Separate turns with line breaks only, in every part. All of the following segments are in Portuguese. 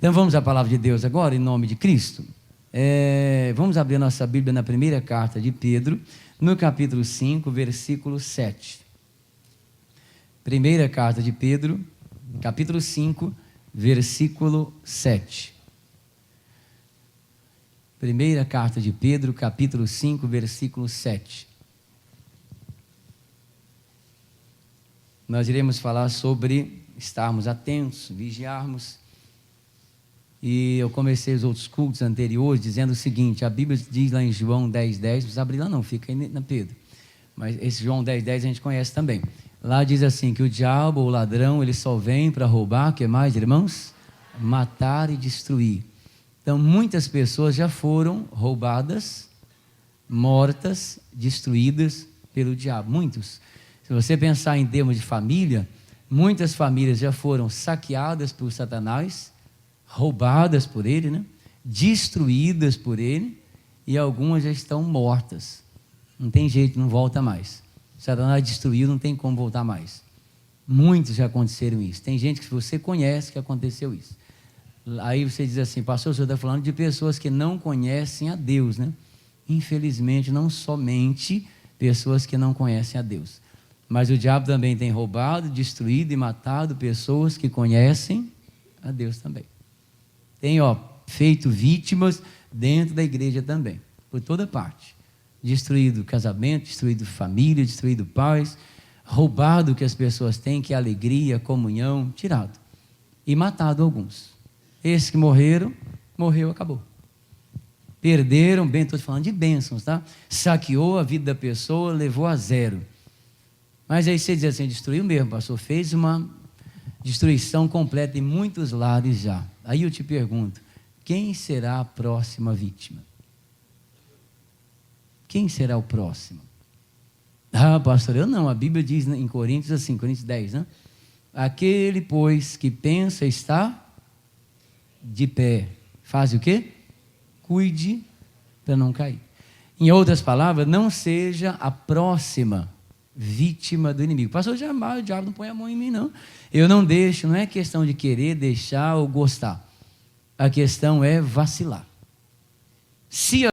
Então vamos à palavra de Deus agora, em nome de Cristo. Vamos abrir a nossa Bíblia na primeira carta de Pedro, no capítulo 5, versículo 7. Primeira carta de Pedro, capítulo 5, versículo 7. Primeira carta de Pedro, capítulo 5, versículo 7. Nós iremos falar sobre estarmos atentos, vigiarmos. E eu comecei os outros cultos anteriores dizendo o seguinte: a Bíblia diz lá em João 10:10, não precisa abrir lá não, fica aí na Pedro. Mas esse João 10:10 a gente conhece também. Lá diz assim, que o diabo, o ladrão, ele só vem para roubar, o que mais, irmãos? Matar e destruir. Então, muitas pessoas já foram roubadas, mortas, destruídas pelo diabo. Muitos. Se você pensar em termos de família, muitas famílias já foram saqueadas por Satanás, roubadas por ele, né? Destruídas por ele, e algumas já estão mortas. Não tem jeito, não volta mais. Satanás destruiu, não tem como voltar mais. Muitos já aconteceram isso. Tem gente que você conhece que aconteceu isso. Aí você diz assim: pastor, o senhor está falando de pessoas que não conhecem a Deus, né? Infelizmente, não somente pessoas que não conhecem a Deus, mas o diabo também tem roubado, destruído e matado pessoas que conhecem a Deus também. Tem feito vítimas dentro da igreja também, por toda parte. Destruído casamento, destruído família, destruído paz, roubado o que as pessoas têm, que é alegria, comunhão, tirado. E matado alguns. Esses que morreram, morreu, acabou. Perderam, bem, estou falando de bênçãos, tá? Saqueou a vida da pessoa, levou a zero. Mas aí você diz assim: destruiu mesmo, pastor, fez uma destruição completa em muitos lares já. Aí eu te pergunto: quem será a próxima vítima? Quem será o próximo? Ah, pastor, eu não. A Bíblia diz em Coríntios assim, Coríntios 10, né? Aquele, pois, que pensa estar de pé, faz o quê? Cuide para não cair. Em outras palavras, não seja a próxima vítima do inimigo. Pastor, jamais o diabo não põe a mão em mim, não. Eu não deixo, não é questão de querer, deixar ou gostar. A questão é vacilar. Se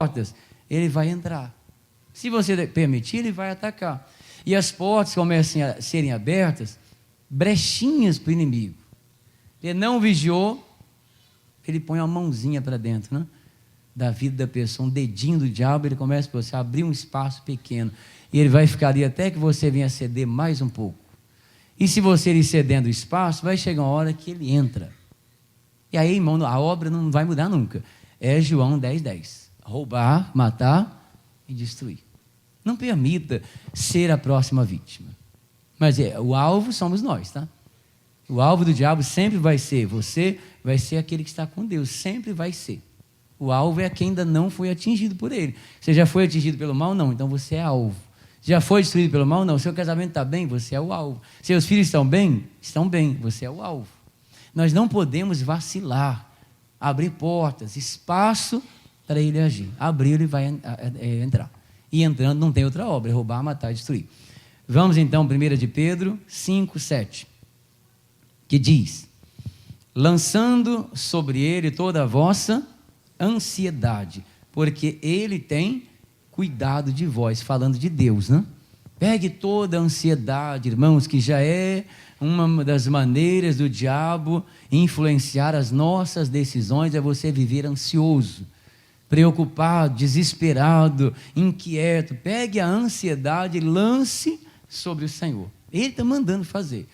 ele vai entrar. Se você permitir, ele vai atacar. E as portas começam a serem abertas, brechinhas para o inimigo. Ele não vigiou, ele põe uma mãozinha para dentro, né? Da vida da pessoa, um dedinho do diabo, ele começa para você abrir um espaço pequeno. E ele vai ficar ali até que você venha ceder mais um pouco. E se você ir cedendo o espaço, vai chegar uma hora que ele entra. E aí, irmão, a obra não vai mudar nunca. É João 10:10. Roubar, matar e destruir. Não permita ser a próxima vítima. Mas o alvo somos nós, tá? O alvo do diabo sempre vai ser você, vai ser aquele que está com Deus, sempre vai ser. O alvo é quem ainda não foi atingido por ele. Você já foi atingido pelo mal? Não, então você é alvo. Já foi destruído pelo mal? Não. Seu casamento está bem? Você é o alvo. Seus filhos estão bem? Estão bem, você é o alvo. Nós não podemos vacilar, abrir portas, espaço para ele agir. Abrir, ele vai entrar. E entrando não tem outra obra, é roubar, matar e destruir. Vamos então, 1 de Pedro 5:7, que diz: lançando sobre ele toda a vossa ansiedade, porque ele tem cuidado de vós, falando de Deus, né? Pegue toda a ansiedade, irmãos, que já é uma das maneiras do diabo influenciar as nossas decisões, é você viver ansioso, preocupado, desesperado, inquieto. Pegue a ansiedade e lance sobre o Senhor. Ele está mandando fazer.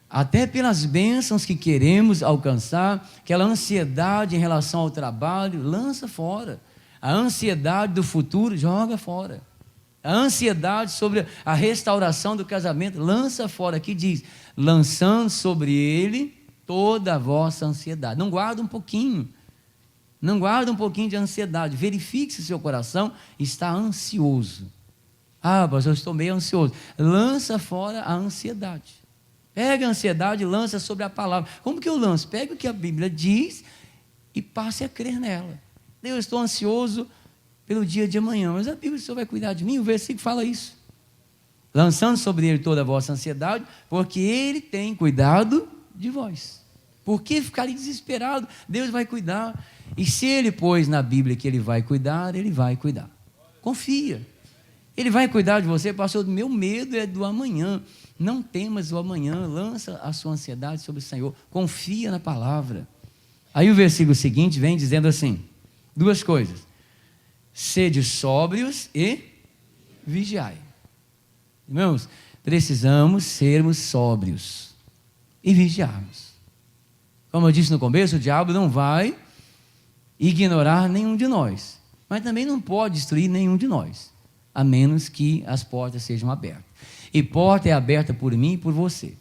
Até pelas bênçãos que queremos alcançar, aquela ansiedade em relação ao trabalho, lança fora. A ansiedade do futuro, joga fora. A ansiedade sobre a restauração do casamento, lança fora. Aqui diz: lançando sobre ele toda a vossa ansiedade. Não guarda um pouquinho. Não guarda um pouquinho de ansiedade. Verifique se seu coração está ansioso. Ah, mas eu estou meio ansioso. Lança fora a ansiedade. Pega a ansiedade e lança sobre a palavra. Como que eu lanço? Pega o que a Bíblia diz e passe a crer nela. Eu estou ansioso pelo dia de amanhã, mas a Bíblia, o Senhor vai cuidar de mim? O versículo fala isso. Lançando sobre ele toda a vossa ansiedade, porque ele tem cuidado de vós. Por que ficar desesperado? Deus vai cuidar. E se Ele pôs na Bíblia que Ele vai cuidar, Ele vai cuidar. Confia. Ele vai cuidar de você, pastor. Meu medo é do amanhã. Não temas o amanhã, lança a sua ansiedade sobre o Senhor. Confia na palavra. Aí o versículo seguinte vem dizendo assim, duas coisas. Sede sóbrios e vigiai. Irmãos, precisamos sermos sóbrios e vigiarmos. Como eu disse no começo, o diabo não vai ignorar nenhum de nós, mas também não pode destruir nenhum de nós, a menos que as portas sejam abertas. E porta é aberta por mim e por você.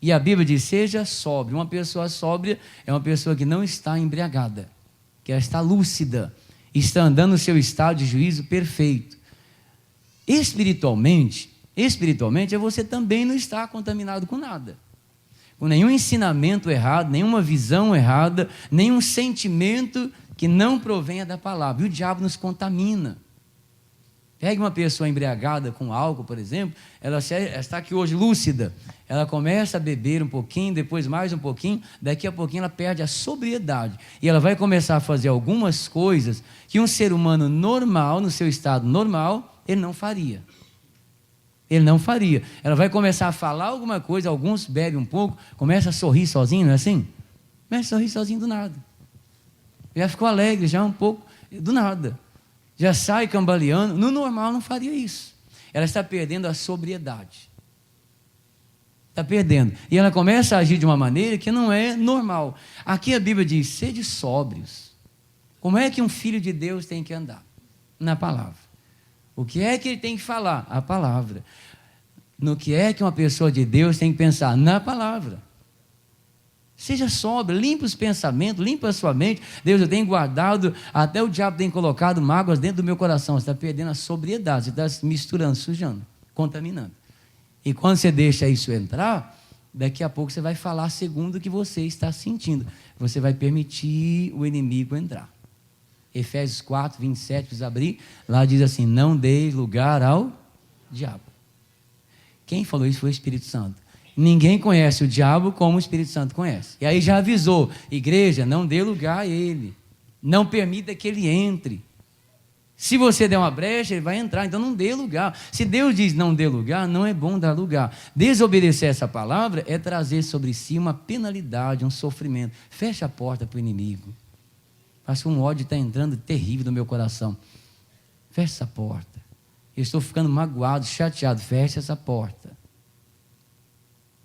E a Bíblia diz, seja sóbrio. Uma pessoa sóbria é uma pessoa que não está embriagada, que ela está lúcida, está andando no seu estado de juízo perfeito. Espiritualmente é você também não estar contaminado com nada, com nenhum ensinamento errado, nenhuma visão errada, nenhum sentimento que não provenha da palavra. E o diabo nos contamina. Pegue uma pessoa embriagada com álcool, por exemplo, ela está aqui hoje lúcida, ela começa a beber um pouquinho, depois mais um pouquinho, daqui a pouquinho ela perde a sobriedade, e ela vai começar a fazer algumas coisas que um ser humano normal, no seu estado normal, ele não faria. Ele não faria. Ela vai começar a falar alguma coisa, alguns bebem um pouco, começa a sorrir sozinho, não é assim? Começa a sorrir sozinho do nada. Já ficou alegre, já um pouco, do nada. Já sai cambaleando. No normal não faria isso. Ela está perdendo a sobriedade. Está perdendo. E ela começa a agir de uma maneira que não é normal. Aqui a Bíblia diz, sede sóbrios. Como é que um filho de Deus tem que andar? Na palavra. O que é que ele tem que falar? A palavra. No que é que uma pessoa de Deus tem que pensar? Na palavra. Seja sóbrio, limpa os pensamentos, limpa a sua mente. Deus, eu tenho guardado, até o diabo tem colocado mágoas dentro do meu coração. Você está perdendo a sobriedade, você está se misturando, sujando, contaminando. E quando você deixa isso entrar, daqui a pouco você vai falar segundo o que você está sentindo. Você vai permitir o inimigo entrar. Efésios 4, 27, precisa abrir, lá diz assim, não dê lugar ao diabo. Quem falou isso foi o Espírito Santo. Ninguém conhece o diabo como o Espírito Santo conhece. E aí já avisou, igreja, não dê lugar a ele. Não permita que ele entre. Se você der uma brecha, ele vai entrar, então não dê lugar. Se Deus diz não dê lugar, não é bom dar lugar. Desobedecer essa palavra é trazer sobre si uma penalidade, um sofrimento. Feche a porta para o inimigo. Acho que um ódio está entrando terrível no meu coração. Feche essa porta. Eu estou ficando magoado, chateado. Feche essa porta.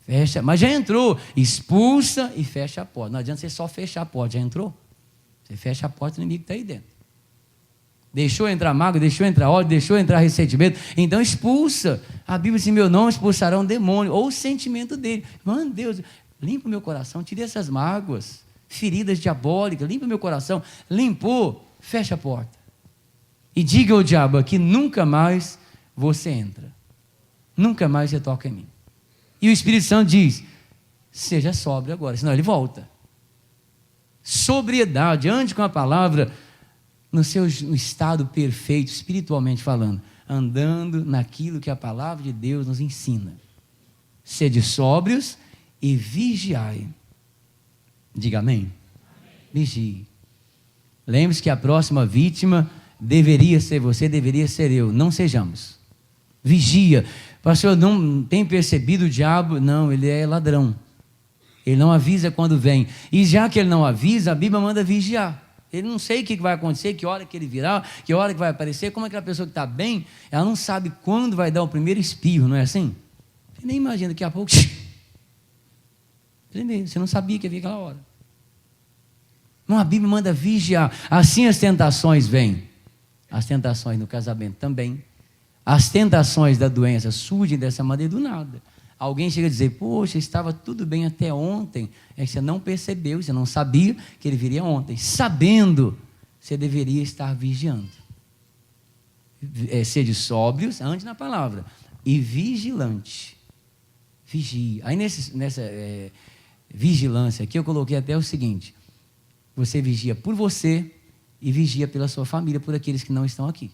Fecha, mas já entrou, expulsa e fecha a porta. Não adianta você só fechar a porta, já entrou? Você fecha a porta, o inimigo está aí dentro. Deixou entrar mágoa, deixou entrar ódio, deixou entrar ressentimento, então expulsa. A Bíblia diz, meu nome expulsará um demônio, ou o sentimento dele. Mano, Deus, limpa o meu coração, tire essas mágoas, feridas diabólicas, limpa o meu coração. Limpou, fecha a porta. E diga ao diabo aqui, nunca mais você entra. Nunca mais você toca em mim. E o Espírito Santo diz, seja sóbrio agora, senão ele volta. Sobriedade, ande com a palavra no estado perfeito, espiritualmente falando, andando naquilo que a palavra de Deus nos ensina. Sede sóbrios e vigiai. Diga amém. Vigie. Lembre-se que a próxima vítima deveria ser você, deveria ser eu. Não sejamos. Vigia. Pastor, não tem percebido o diabo? Não, ele é ladrão. Ele não avisa quando vem. E já que ele não avisa, a Bíblia manda vigiar. Ele não sei o que vai acontecer, que hora que ele virá, que hora que vai aparecer. Como aquela pessoa que está bem, ela não sabe quando vai dar o primeiro espirro, não é assim? Você nem imagina, daqui a pouco... Você não sabia que havia aquela hora. Não, a Bíblia manda vigiar. Assim as tentações vêm. As tentações no casamento também. As tentações da doença surgem dessa maneira do nada. Alguém chega a dizer, poxa, estava tudo bem até ontem. É que você não percebeu, você não sabia que ele viria ontem. Sabendo, você deveria estar vigiando. Sede sóbrios, ande na palavra. E vigilante. Vigie. Aí nessa vigilância aqui eu coloquei até o seguinte. Você vigia por você e vigia pela sua família, por aqueles que não estão aqui.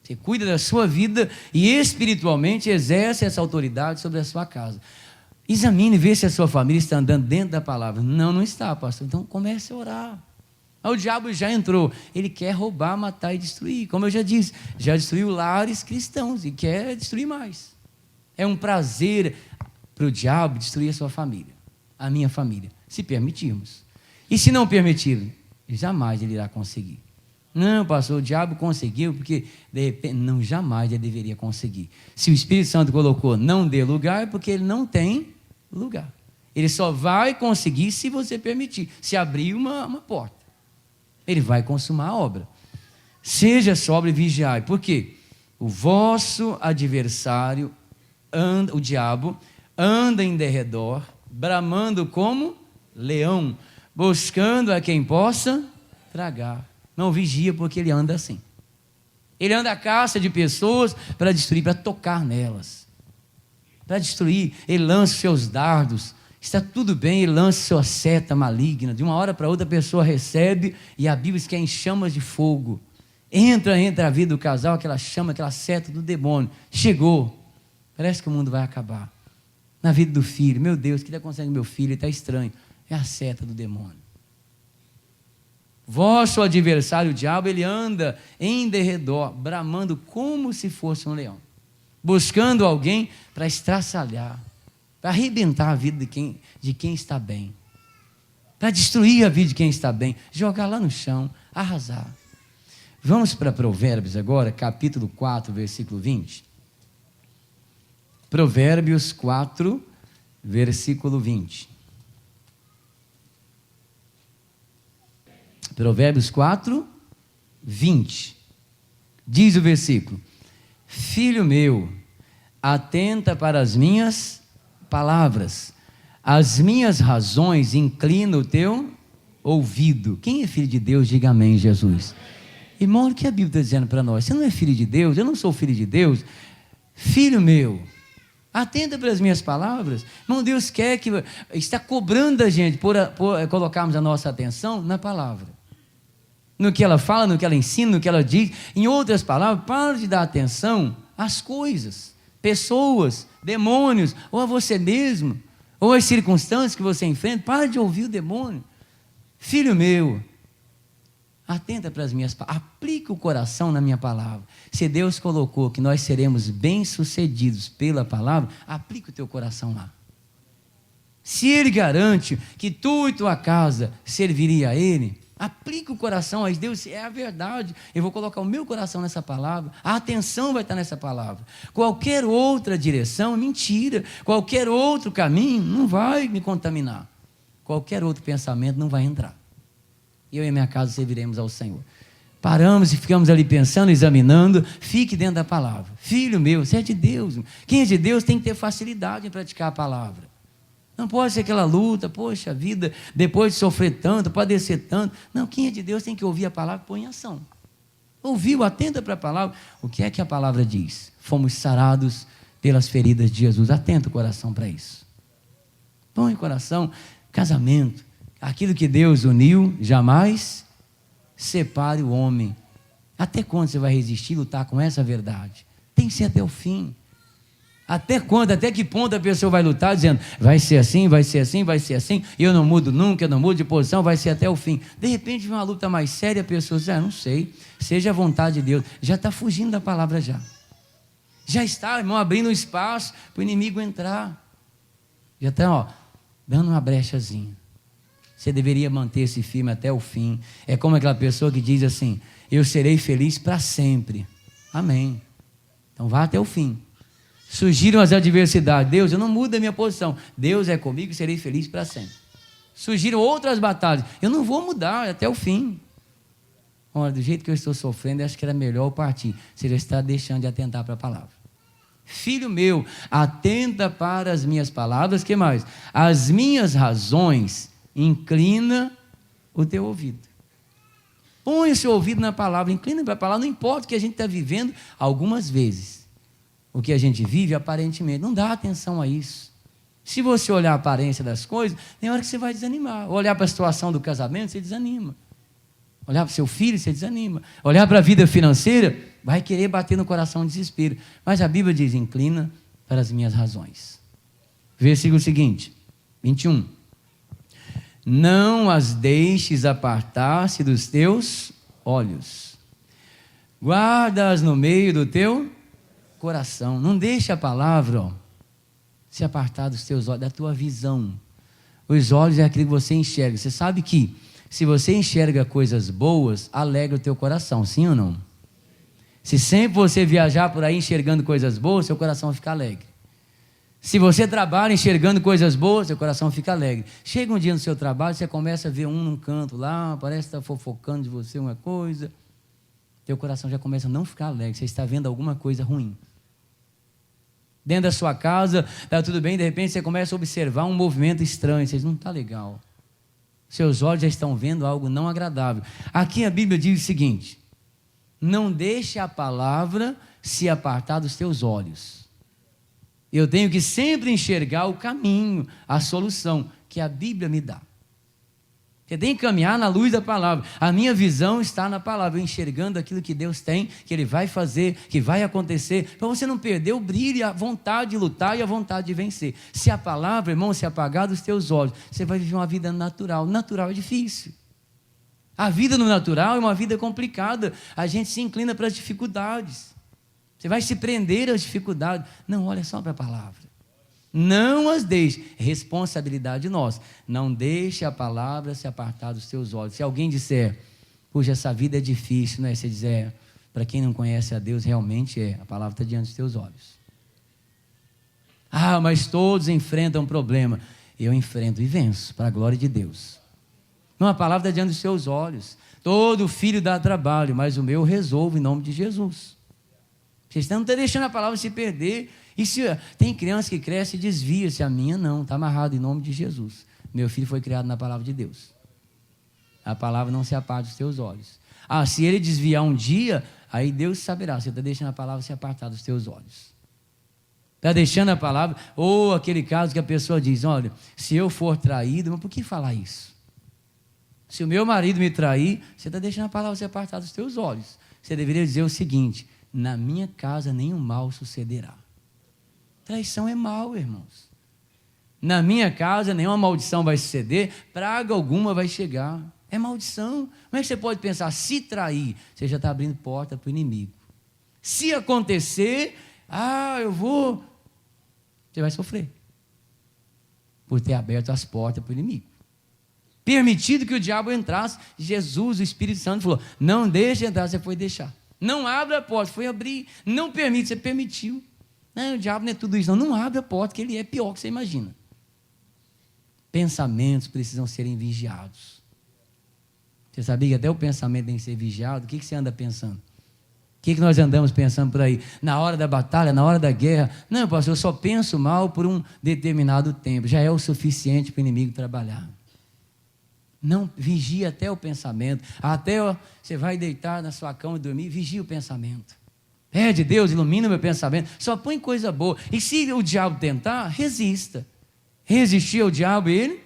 Você cuida da sua vida e espiritualmente exerce essa autoridade sobre a sua casa. Examine, vê se a sua família está andando dentro da palavra. Não, não está, pastor. Então comece a orar. O diabo já entrou. Ele quer roubar, matar e destruir. Como eu já disse, já destruiu lares cristãos e quer destruir mais. É um prazer para o diabo destruir a sua família, a minha família, se permitirmos. E se não permitir, jamais ele irá conseguir. Não, pastor, o diabo conseguiu, porque de repente, não, jamais ele deveria conseguir. Se o Espírito Santo colocou não dê lugar, é porque ele não tem lugar. Ele só vai conseguir se você permitir, se abrir uma porta. Ele vai consumar a obra. Seja sóbrio e vigiai. Por quê? O vosso adversário, o diabo, anda em derredor, bramando como leão, buscando a quem possa tragar. Não vigia, porque ele anda assim. Ele anda à caça de pessoas para destruir, para tocar nelas. Para destruir, ele lança os seus dardos. Está tudo bem, ele lança sua seta maligna. De uma hora para outra a pessoa recebe, e a Bíblia diz que é em chamas de fogo. Entra a vida do casal, aquela chama, aquela seta do demônio. Chegou. Parece que o mundo vai acabar. Na vida do filho, meu Deus, o que está acontecendo com meu filho? Ele está estranho. É a seta do demônio. Vosso adversário, o diabo, ele anda em derredor, bramando como se fosse um leão, buscando alguém para estraçalhar, para arrebentar a vida de quem está bem, para destruir a vida de quem está bem, jogar lá no chão, arrasar. Vamos para Provérbios agora, capítulo 4, versículo 20. Provérbios 4, versículo 20. Provérbios 4, 20. Diz o versículo: Filho meu, atenta para as minhas palavras, as minhas razões inclina o teu ouvido. Quem é filho de Deus, diga amém, Jesus. Irmão, o que a Bíblia está dizendo para nós? Você não é filho de Deus, eu não sou filho de Deus. Filho meu, atenta para as minhas palavras. Irmão, Deus quer que está cobrando da gente por colocarmos a nossa atenção na palavra, no que ela fala, no que ela ensina, no que ela diz. Em outras palavras, para de dar atenção às coisas, pessoas, demônios, ou a você mesmo, ou às circunstâncias que você enfrenta. Para de ouvir o demônio. Filho meu, atenta para as minhas palavras, aplica o coração na minha palavra. Se Deus colocou que nós seremos bem-sucedidos pela palavra, aplica o teu coração lá. Se Ele garante que tu e tua casa serviria a Ele, aplica o coração a Deus. É a verdade, eu vou colocar o meu coração nessa palavra, a atenção vai estar nessa palavra. Qualquer outra direção é mentira, qualquer outro caminho não vai me contaminar, qualquer outro pensamento não vai entrar. Eu e minha casa serviremos ao Senhor. Paramos e ficamos ali pensando, examinando. Fique dentro da palavra. Filho meu, você é de Deus. Quem é de Deus tem que ter facilidade em praticar a palavra. Não pode ser aquela luta, poxa vida, depois de sofrer tanto, padecer tanto. Não, quem é de Deus tem que ouvir a palavra e pôr em ação. Ouviu, atenta para a palavra. O que é que a palavra diz? Fomos sarados pelas feridas de Jesus. Atenta o coração para isso. Põe o coração, casamento. Aquilo que Deus uniu, jamais separe o homem. Até quando você vai resistir, lutar com essa verdade? Tem que ser até o fim. Até quando, até que ponto a pessoa vai lutar dizendo, vai ser assim, vai ser assim, vai ser assim, eu não mudo nunca, eu não mudo de posição, vai ser até o fim. De repente vem uma luta mais séria, a pessoa diz, não sei, seja a vontade de Deus. Já está fugindo da palavra já. Já está, irmão, abrindo um espaço para o inimigo entrar. Já está, dando uma brechazinha. Você deveria manter-se firme até o fim. É como aquela pessoa que diz assim, eu serei feliz para sempre. Amém. Então vá até o fim. Surgiram as adversidades. Deus, eu não mudo a minha posição. Deus é comigo e serei feliz para sempre. Surgiram outras batalhas. Eu não vou mudar até o fim. Olha, do jeito que eu estou sofrendo, eu acho que era melhor eu partir. Você já está deixando de atentar para a palavra. Filho meu, atenta para as minhas palavras. Que mais? As minhas razões, inclina o teu ouvido. Põe o seu ouvido na palavra, inclina para a palavra. Não importa o que a gente está vivendo, algumas vezes. O que a gente vive aparentemente, não dá atenção a isso. Se você olhar a aparência das coisas, tem hora que você vai desanimar. Olhar para a situação do casamento, você desanima. Olhar para o seu filho, você desanima. Olhar para a vida financeira, vai querer bater no coração o desespero. Mas a Bíblia diz, inclina para as minhas razões. Versículo seguinte, 21. Não as deixes apartar-se dos teus olhos. Guarda-as no meio do teu coração. Não deixe a palavra se apartar dos teus olhos, da tua visão. Os olhos é aquilo que você enxerga. Você sabe que se você enxerga coisas boas, alegra o teu coração, sim ou não? Se sempre você viajar por aí enxergando coisas boas, seu coração vai ficar alegre. Se você trabalha enxergando coisas boas, seu coração fica alegre. Chega um dia no seu trabalho, você começa a ver um num canto lá, parece que está fofocando de você uma coisa. Teu coração já começa a não ficar alegre, você está vendo alguma coisa ruim. Dentro da sua casa, está tudo bem, de repente você começa a observar um movimento estranho, você diz, não está legal. Seus olhos já estão vendo algo não agradável. Aqui a Bíblia diz o seguinte, não deixe a palavra se apartar dos teus olhos. Eu tenho que sempre enxergar o caminho, a solução que a Bíblia me dá. Você tem que caminhar na luz da palavra. A minha visão está na palavra, eu enxergando aquilo que Deus tem, que Ele vai fazer, que vai acontecer, para você não perder o brilho, a vontade de lutar e a vontade de vencer. Se a palavra, irmão, se apagar dos teus olhos, você vai viver uma vida natural. Natural é difícil. A vida no natural é uma vida complicada. A gente se inclina para as dificuldades. Você vai se prender às dificuldades. Não, olha só para a palavra. Não as deixe. Responsabilidade nossa. Não deixe a palavra se apartar dos teus olhos. Se alguém disser, puxa, essa vida é difícil, né? Você dizer, para quem não conhece a Deus, realmente é. A palavra está diante dos teus olhos. Ah, mas todos enfrentam um problema. Eu enfrento e venço, para a glória de Deus. Não, a palavra está diante dos teus olhos. Todo filho dá trabalho, mas o meu eu resolvo em nome de Jesus. Vocês não estão deixando a palavra se perder. E se tem criança que cresce e desvia-se, a minha não, está amarrado em nome de Jesus. Meu filho foi criado na palavra de Deus. A palavra não se aparta dos teus olhos. Ah, se ele desviar um dia, aí Deus saberá, você está deixando a palavra se apartar dos teus olhos. Está deixando a palavra, ou aquele caso que a pessoa diz, olha, se eu for traído, mas por que falar isso? Se o meu marido me trair, você está deixando a palavra se apartar dos teus olhos. Você deveria dizer o seguinte, na minha casa nenhum mal sucederá. Traição é mal, irmãos. Na minha casa nenhuma maldição vai suceder, praga alguma vai chegar. É maldição. Como é que você pode pensar, se trair, você já está abrindo porta para o inimigo. Se acontecer, você vai sofrer. Por ter aberto as portas para o inimigo. Permitido que o diabo entrasse, Jesus, o Espírito Santo, falou, não deixe entrar, você foi deixar. Não abre a porta, foi abrir, não permite, você permitiu. Não, o diabo não é tudo isso, não abre a porta, que ele é pior que você imagina. Pensamentos precisam serem vigiados. Você sabia que até o pensamento tem que ser vigiado? O que você anda pensando? O que nós andamos pensando por aí? Na hora da batalha, na hora da guerra? Não, pastor, eu só penso mal por um determinado tempo, já é o suficiente para o inimigo trabalhar. Não, vigia até o pensamento, você vai deitar na sua cama e dormir, vigia o pensamento. Pede, Deus, ilumina o meu pensamento, só põe coisa boa. E se o diabo tentar, resista. Resistir ao diabo, ele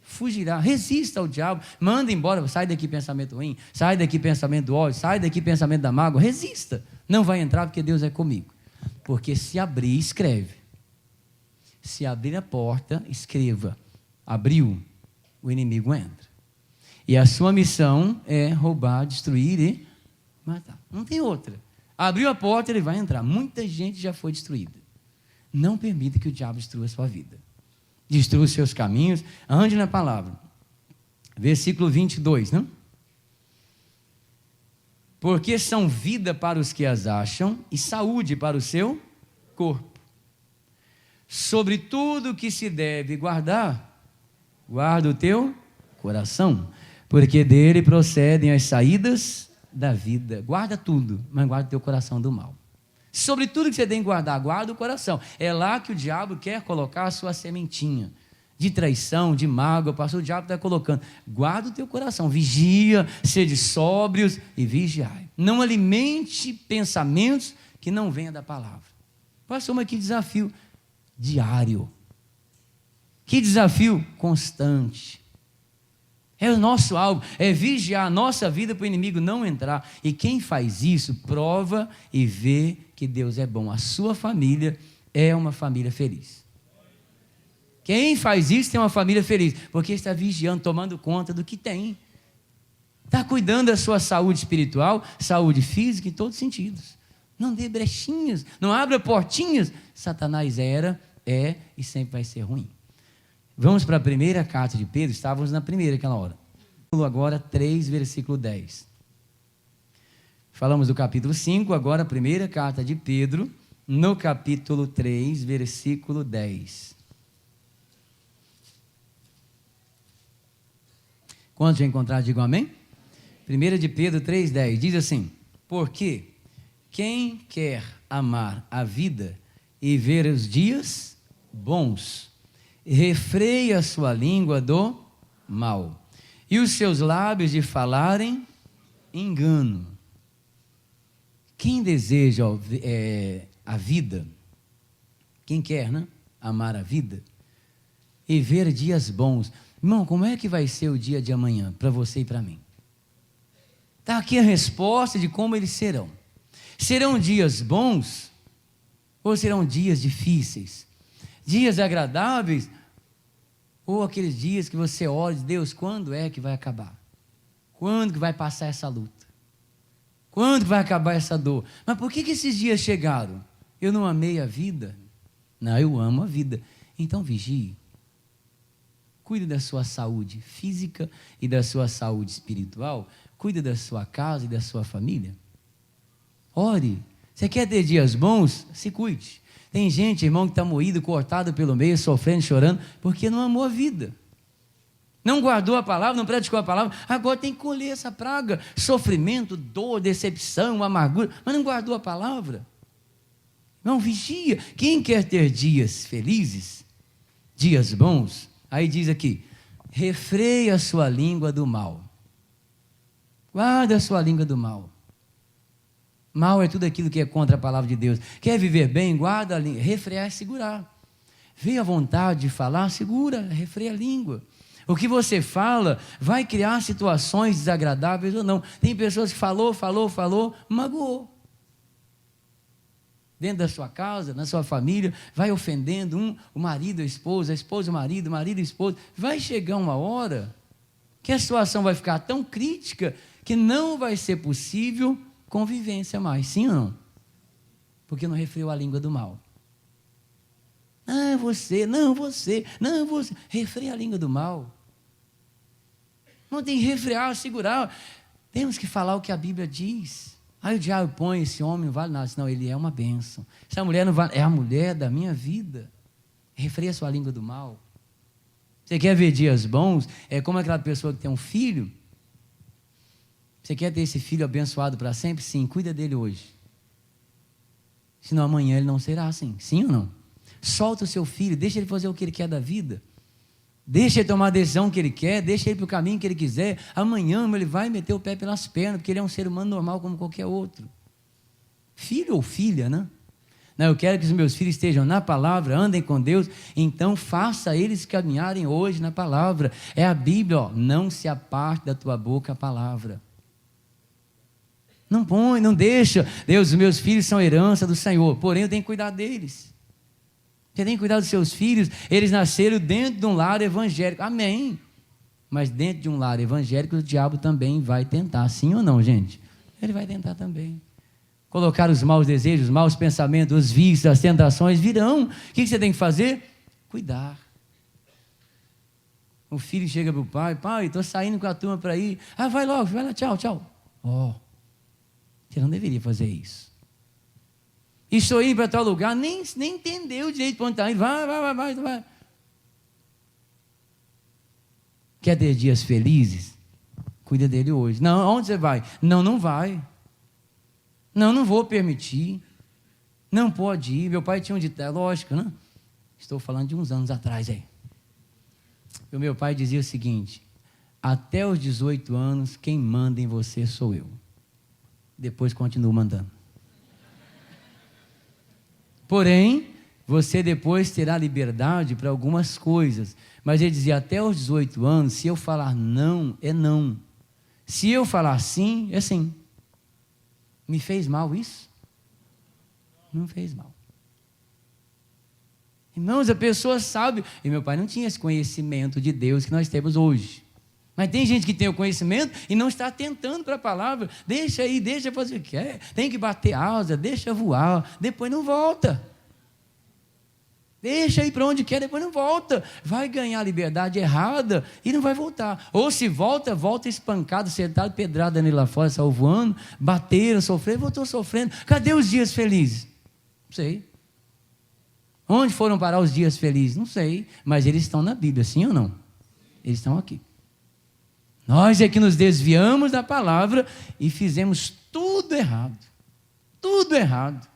fugirá. Resista ao diabo, manda embora, sai daqui pensamento ruim, sai daqui pensamento do ódio, sai daqui pensamento da mágoa, resista. Não vai entrar porque Deus é comigo. Porque se abrir, escreve. Se abrir a porta, escreva. Abriu, o inimigo entra. E a sua missão é roubar, destruir e matar. Não tem outra. Abriu a porta, ele vai entrar. Muita gente já foi destruída. Não permita que o diabo destrua a sua vida. Destrua os seus caminhos. Ande na palavra. Versículo 22, não? Porque são vida para os que as acham e saúde para o seu corpo. Sobre tudo que se deve guardar, guarda o teu coração, porque dele procedem as saídas da vida. Guarda tudo, mas guarda o teu coração do mal. Sobre tudo que você tem que guardar, guarda o coração. É lá que o diabo quer colocar a sua sementinha de traição, de mágoa. Pastor, o diabo está colocando. Guarda o teu coração, vigia, sede sóbrios e vigiai. Não alimente pensamentos que não venham da palavra. Pastor, mas que desafio diário. Que desafio constante. É o nosso alvo, é vigiar a nossa vida para o inimigo não entrar. E quem faz isso, prova e vê que Deus é bom. A sua família é uma família feliz. Quem faz isso tem uma família feliz, porque está vigiando, tomando conta do que tem. Está cuidando da sua saúde espiritual, saúde física, em todos os sentidos. Não dê brechinhas, não abra portinhas. Satanás é e sempre vai ser ruim. Vamos para a primeira carta de Pedro, estávamos na primeira aquela hora. Agora 3, versículo 10. Falamos do capítulo 5, agora a primeira carta de Pedro, no capítulo 3, versículo 10. Quantos já encontraram, digam amém? 1 de Pedro 3,10 diz assim: porque quem quer amar a vida e ver os dias bons, refreia a sua língua do mal, e os seus lábios de falarem engano. Quem deseja a vida, quem quer, né? Amar a vida e ver dias bons. Irmão, como é que vai ser o dia de amanhã para você e para mim? Está aqui a resposta de como eles serão. Serão dias bons ou serão dias difíceis? Dias agradáveis ou aqueles dias que você ora e diz: Deus, quando é que vai acabar? Quando que vai passar essa luta? Quando que vai acabar essa dor? Mas por que esses dias chegaram? Eu não amei a vida? Não, eu amo a vida. Então vigie. Cuide da sua saúde física e da sua saúde espiritual. Cuide da sua casa e da sua família. Ore. Você quer ter dias bons? Se cuide. Tem gente, irmão, que está moído, cortado pelo meio, sofrendo, chorando, porque não amou a vida. Não guardou a palavra, não praticou a palavra. Agora tem que colher essa praga. Sofrimento, dor, decepção, amargura. Mas não guardou a palavra. Não, vigia. Quem quer ter dias felizes, dias bons, aí diz aqui: refreia a sua língua do mal. Guarda a sua língua do mal. Mal é tudo aquilo que é contra a palavra de Deus. Quer viver bem? Guarda a língua. Refrear é segurar. Vê a vontade de falar, segura, refreia a língua. O que você fala vai criar situações desagradáveis ou não. Tem pessoas que falou, magoou. Dentro da sua casa, na sua família, vai ofendendo o marido, a esposa o marido, a esposa. Vai chegar uma hora que a situação vai ficar tão crítica que não vai ser possível convivência mais. Sim ou não? Porque não refreou a língua do mal. Você. Refreia a língua do mal. Não tem que refrear, segurar. Temos que falar o que a Bíblia diz. Aí o diabo põe: esse homem não vale nada. Não, ele é uma bênção. Essa mulher não vale, é a mulher da minha vida. Refreia a sua língua do mal. Você quer ver dias bons? É como aquela pessoa que tem um filho. Você quer ter esse filho abençoado para sempre? Sim, cuida dele hoje. Senão amanhã ele não será assim. Sim ou não? Solta o seu filho, deixa ele fazer o que ele quer da vida. Deixa ele tomar a decisão que ele quer, deixa ele para o caminho que ele quiser. Amanhã ele vai meter o pé pelas pernas, porque ele é um ser humano normal como qualquer outro. Filho ou filha, né? Não, eu quero que os meus filhos estejam na palavra, andem com Deus, então faça eles caminharem hoje na palavra. É a Bíblia, ó, não se aparte da tua boca a palavra. Não põe, não deixa. Deus, os meus filhos são herança do Senhor, porém eu tenho que cuidar deles. Você tem que cuidar dos seus filhos. Eles nasceram dentro de um lar evangélico. Amém. Mas dentro de um lar evangélico, o diabo também vai tentar. Sim ou não, gente? Ele vai tentar também. Colocar os maus desejos, os maus pensamentos, os vícios, as tentações virão. O que você tem que fazer? Cuidar. O filho chega para o pai: pai, estou saindo com a turma para ir. Vai logo, vai lá, tchau. Você não deveria fazer isso. Estou indo para tal lugar, nem entendeu direito para onde está indo. Vai. Quer ter dias felizes? Cuida dele hoje. Não, onde você vai? Não vai. Não vou permitir. Não pode ir. Meu pai tinha um ditado, lógico, né? Estou falando de uns anos atrás aí. O meu pai dizia o seguinte: até os 18 anos, quem manda em você sou eu. Depois continuo mandando. Porém, você depois terá liberdade para algumas coisas. Mas ele dizia: até os 18 anos, se eu falar não, é não. Se eu falar sim, é sim. Me fez mal isso? Não fez mal. Irmãos, a pessoa sabe. E meu pai não tinha esse conhecimento de Deus que nós temos hoje. Mas tem gente que tem o conhecimento e não está atentando para a palavra. Deixa aí, deixa fazer o que quer. Tem que bater asa, deixa voar. Depois não volta. Deixa ir para onde quer, depois não volta. Vai ganhar a liberdade errada e não vai voltar. Ou se volta, volta espancado, sentado, pedrada nele lá fora, saiu voando, bateram, sofreram, voltou sofrendo. Cadê os dias felizes? Não sei. Onde foram parar os dias felizes? Não sei. Mas eles estão na Bíblia, sim ou não? Eles estão aqui. Nós é que nos desviamos da palavra e fizemos tudo errado. Tudo errado.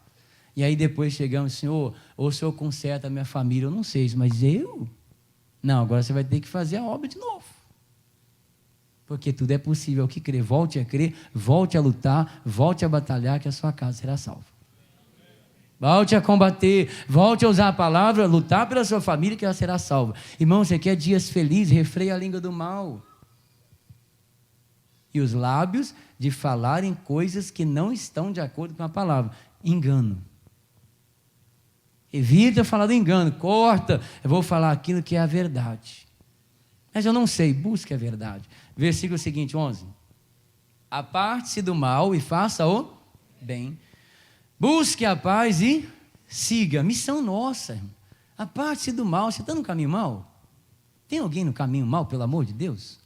E aí depois chegamos, Senhor, ou o Senhor conserta a minha família, eu não sei, mas eu? Não, agora você vai ter que fazer a obra de novo. Porque tudo é possível, o que crer, volte a crer, volte a lutar, volte a batalhar, que a sua casa será salva. Volte a combater, volte a usar a palavra, lutar pela sua família, que ela será salva. Irmão, você quer dias felizes, refreia a língua do mal. E os lábios de falarem coisas que não estão de acordo com a palavra. Engano. Evita falar do engano, corta, eu vou falar aquilo que é a verdade. Mas eu não sei, busque a verdade. Versículo seguinte, 11. Aparte-se do mal e faça o bem. Busque a paz e siga. Missão nossa, irmão. Aparte-se do mal. Você está no caminho mal? Tem alguém no caminho mal, pelo amor de Deus?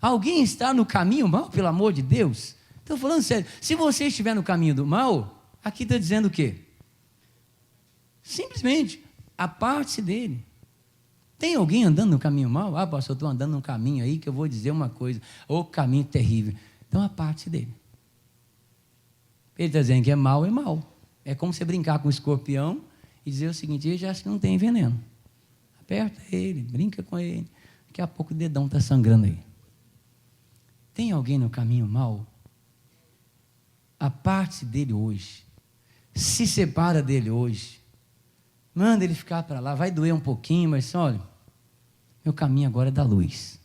Alguém está no caminho mal, pelo amor de Deus? Estou falando sério. Se você estiver no caminho do mal, aqui está dizendo o quê? Simplesmente, aparte-se dele. Tem alguém andando no caminho mal? Ah, pastor, eu estou andando num caminho aí que eu vou dizer uma coisa. Ô, caminho terrível. Então, aparte-se dele. Ele está dizendo que é mal, é mal. É como você brincar com um escorpião e dizer o seguinte, ele já acha que não tem veneno. Aperta ele, brinca com ele. Daqui a pouco o dedão está sangrando aí. Tem alguém no caminho mal? Aparte-se dele hoje. Se separa dele hoje. Manda ele ficar para lá. Vai doer um pouquinho, mas olha, meu caminho agora é da luz.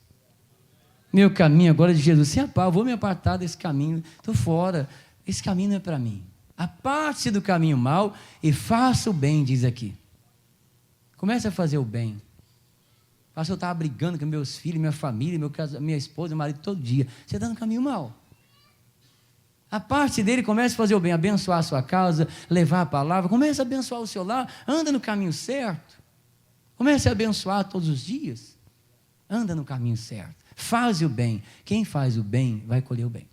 Meu caminho agora é de Jesus. Se apar, eu vou me apartar desse caminho. Estou fora. Esse caminho não é para mim. Aparte-se do caminho mal e faça o bem, diz aqui. Comece a fazer o bem. Pastor, eu estava brigando com meus filhos, minha família, minha esposa, meu marido, todo dia. Você está no caminho mal. A parte dele, comece a fazer o bem, abençoar a sua casa, levar a palavra, comece a abençoar o seu lar, anda no caminho certo. Comece a abençoar todos os dias. Anda no caminho certo. Faz o bem. Quem faz o bem, vai colher o bem.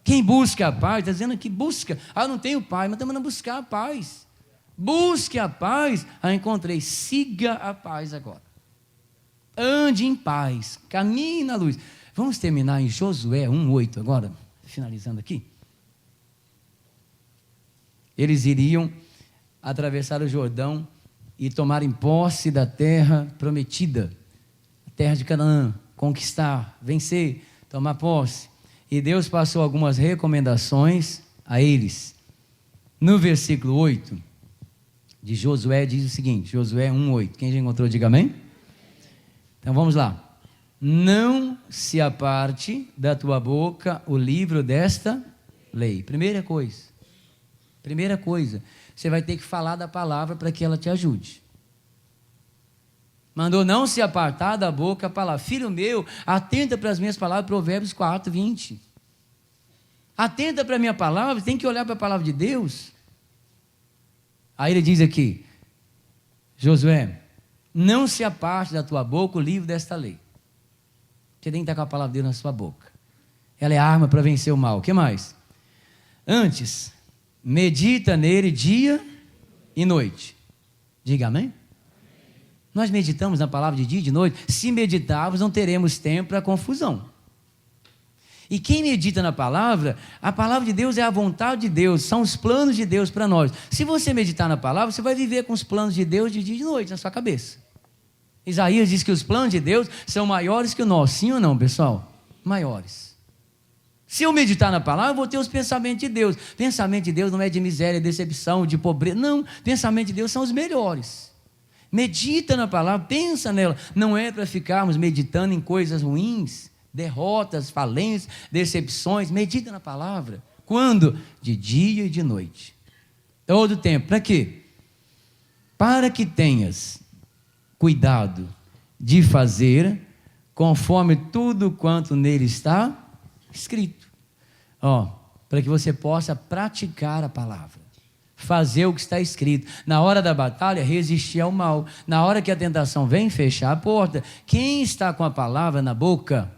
Quem busca a paz, está dizendo que busca. Ah, não tenho paz, mas estamos mandando buscar a paz. Busque a paz, encontrei. Siga a paz agora. Ande em paz, caminhe na luz. Vamos terminar em Josué 1:8 agora, finalizando aqui. Eles iriam atravessar o Jordão e tomarem posse da terra prometida, a terra de Canaã, conquistar, vencer, tomar posse. E Deus passou algumas recomendações a eles. No versículo 8 de Josué diz o seguinte, Josué 1:8. Quem já encontrou, diga amém. Então vamos lá. Não se aparte da tua boca o livro desta lei. Primeira coisa, você vai ter que falar da palavra para que ela te ajude. Mandou não se apartar da boca a palavra. Filho meu, atenta para as minhas palavras, Provérbios 4:20. Atenta para a minha palavra, tem que olhar para a palavra de Deus. Aí ele diz aqui, Josué, não se aparte da tua boca o livro desta lei. Você tem que estar com a palavra de Deus na sua boca. Ela é arma para vencer o mal. O que mais? Antes, medita nele dia e noite. Diga amém. Nós meditamos na palavra de dia e de noite. Se meditarmos, não teremos tempo para confusão. E quem medita na palavra, a palavra de Deus é a vontade de Deus, são os planos de Deus para nós. Se você meditar na palavra, você vai viver com os planos de Deus de dia e de noite na sua cabeça. Isaías diz que os planos de Deus são maiores que o nosso. Sim ou não, pessoal? Maiores. Se eu meditar na palavra, eu vou ter os pensamentos de Deus. Pensamento de Deus não é de miséria, decepção, de pobreza. Não, pensamento de Deus são os melhores. Medita na palavra, pensa nela. Não é para ficarmos meditando em coisas ruins, derrotas, falências, decepções. Medita na palavra. Quando? De dia e de noite. Todo tempo. Para quê? para que tenhas cuidado de fazer conforme tudo quanto nele está escrito. Para que você possa praticar a palavra, fazer o que está escrito. Na hora da batalha, resistir ao mal. Na hora que a tentação vem, fechar a porta. Quem está com a palavra na boca,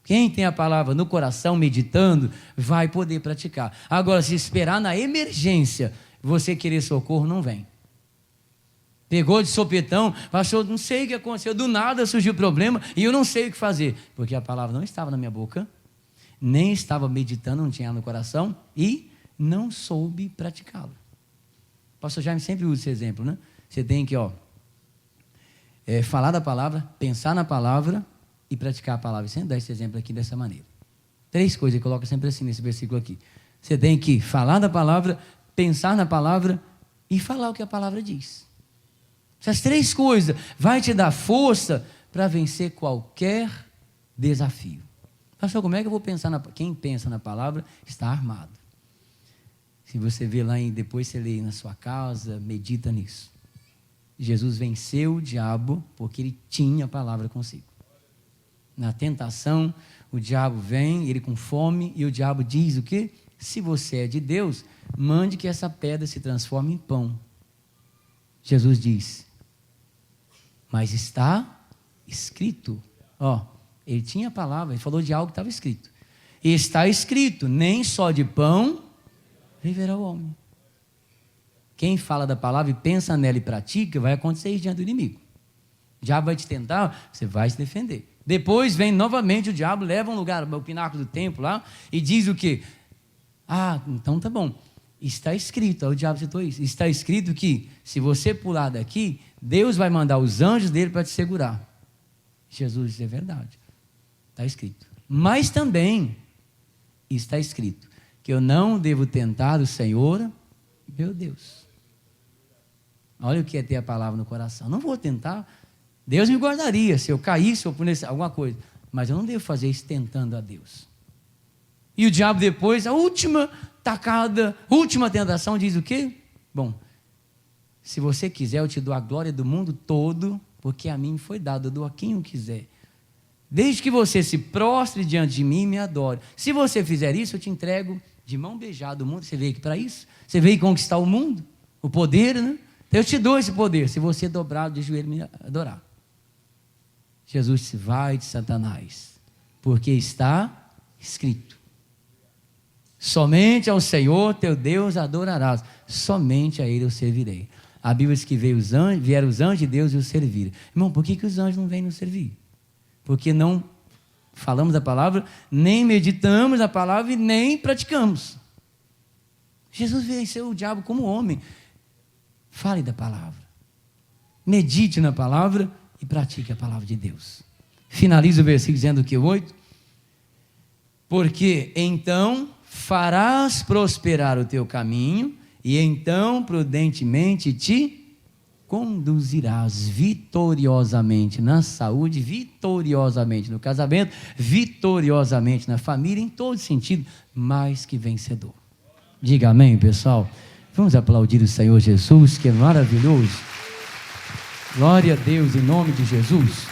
quem tem a palavra no coração, meditando, vai poder praticar. Agora, se esperar na emergência, você querer socorro, não vem. Pegou de sopetão, pastor, não sei o que aconteceu, do nada surgiu o problema e eu não sei o que fazer, porque a palavra não estava na minha boca, nem estava meditando, não tinha no coração e não soube praticá-lo. O pastor Jaime sempre usa esse exemplo, né? Você tem que falar da palavra, pensar na palavra e praticar a palavra. Sempre dá esse exemplo aqui dessa maneira. 3 coisas, ele coloca sempre assim nesse versículo aqui. Você tem que falar da palavra, pensar na palavra e falar o que a palavra diz. Essas 3 coisas vai te dar força para vencer qualquer desafio. Pastor, como é que eu vou pensar quem pensa na palavra está armado. Se você vê lá, depois você lê na sua casa, medita nisso. Jesus venceu o diabo porque ele tinha a palavra consigo. Na tentação, o diabo vem, ele com fome, e o diabo diz o quê? Se você é de Deus, mande que essa pedra se transforme em pão. Jesus diz, mas está escrito. Ele tinha a palavra, ele falou de algo que estava escrito. E está escrito, nem só de pão viverá o homem. Quem fala da palavra e pensa nela e pratica, vai acontecer isso diante do inimigo. O diabo vai te tentar, você vai se defender. Depois vem novamente o diabo, leva um lugar, o pináculo do templo lá, e diz o quê? Então tá bom. Está escrito, o diabo citou isso, está escrito que se você pular daqui, Deus vai mandar os anjos dele para te segurar. Jesus disse, é verdade, está escrito. Mas também está escrito que eu não devo tentar o Senhor, meu Deus. Olha o que é ter a palavra no coração. Não vou tentar, Deus me guardaria se eu caísse ou punisse alguma coisa, mas eu não devo fazer isso tentando a Deus. E o diabo depois, a última tacada, última tentação, diz o quê? Bom, se você quiser, eu te dou a glória do mundo todo, porque a mim foi dado, eu dou a quem eu quiser. Desde que você se prostre diante de mim e me adore. Se você fizer isso, eu te entrego de mão beijada o mundo. Você veio aqui para isso? Você veio conquistar o mundo? O poder, né? Eu te dou esse poder, se você dobrar de joelho e me adorar. Jesus disse, vai de Satanás, porque está escrito. Somente ao Senhor teu Deus adorarás, somente a Ele eu servirei. A Bíblia diz que vieram os anjos de Deus e os serviram. Irmão, por que os anjos não vêm nos servir? Porque não falamos da palavra, nem meditamos a palavra e nem praticamos. Jesus venceu o diabo como homem. Fale da palavra, medite na palavra e pratique a palavra de Deus. Finaliza o versículo dizendo que 8, porque então farás prosperar o teu caminho, e então prudentemente te conduzirás vitoriosamente na saúde, vitoriosamente no casamento, vitoriosamente na família, em todo sentido, mais que vencedor. Diga amém, pessoal. Vamos aplaudir o Senhor Jesus, que é maravilhoso. Glória a Deus, em nome de Jesus.